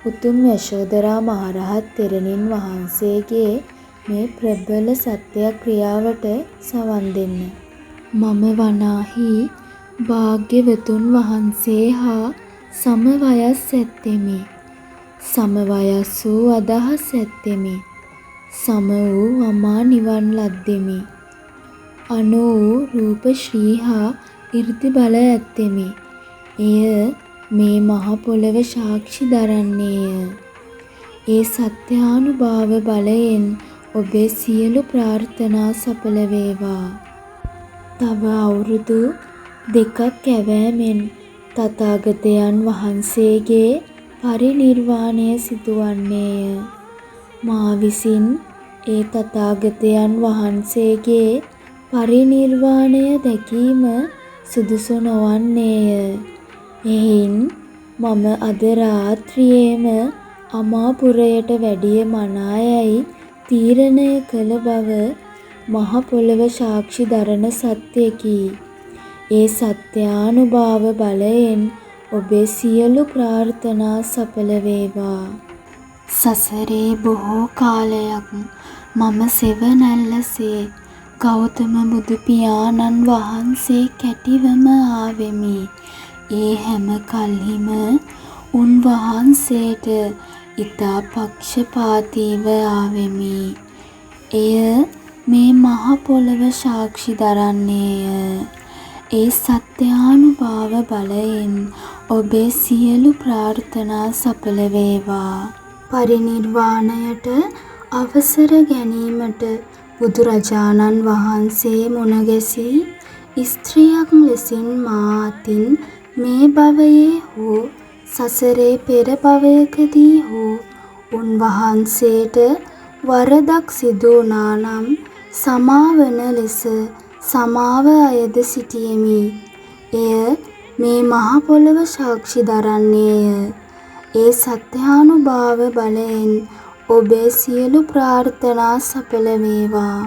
උතුම් යශෝදරා මහරහත් තෙරණින් වහන්සේගේ මේ ප්‍රබල සත්‍යක්‍රියාවට සවන් දෙන්න. මම වනාහි භාග්‍යවතුන් වහන්සේ හා සමවයස් ඇත්තෙමි. සමවයස් වූ අදහස් ඇත්තෙමි. සම වූ අමා නිවන් ලද්දෙමි. අනු වූ රූප ශ්‍රී හා 이르දි බල ඇත්තෙමි. එය මේ මහ පොළව සාක්ෂි දරන්නේය. ඒ සත්‍යානුභාව බලයෙන් ඔබේ සියලු ප්‍රාර්ථනා සඵල වේවා. තව අවුරුදු 2ක් ඇවෑමෙන් තථාගතයන් වහන්සේගේ පරිනිර්වාණය සිදුවන්නේය. මා විසින් ඒ තථාගතයන් වහන්සේගේ පරිනිර්වාණය දැකීම සුදුසු නොවන්නේය. එහෙයින් මම අද රාත්‍රියේම අමාපුරයට වැඩිය මනායයි තීරණය කළ බව මහ පොළව සාක්ෂි දරන සත්‍යකි. ඒ සත්‍යානුභාව බලයෙන් ඔබේ සියලු ප්‍රාර්ථනා සඵල වේවා. සසරේ බොහෝ කාලයක් මම සෙවණැල්ලසේ ගෞතම බුදු පියාණන් වහන්සේ කැටිවම ආවෙමි. ඒ හැම කල්හිම උන්වහන්සේට ඉතා පක්ෂපාතීව ආවෙමි. එය මේ මහ පොළව සාක්ෂි දරන්නේය. ඒ සත්‍යානුභාව බලයෙන් ඔබේ සියලු ප්‍රාර්ථනා සඵල වේවා. පරිනිර්වාණයට අවසර ගැනීමට බුදුරජාණන් වහන්සේ මුණ ගැසී ස්ත්‍රියක් ලෙසින් මා අතින් මේ භවයේ හෝ සසරේ පෙර භවයකදී හෝ උන්වහන්සේට වරදක් සිදු වුණා නම් සමාවන ලෙස සමාව අයද සිටියෙමි. එය මේ මහ පොළව සාක්ෂි දරන්නේය. ඒ සත්‍යානුභාව බලයෙන් ඔබේ සියලු ප්‍රාර්ථනා සඵල වේවා.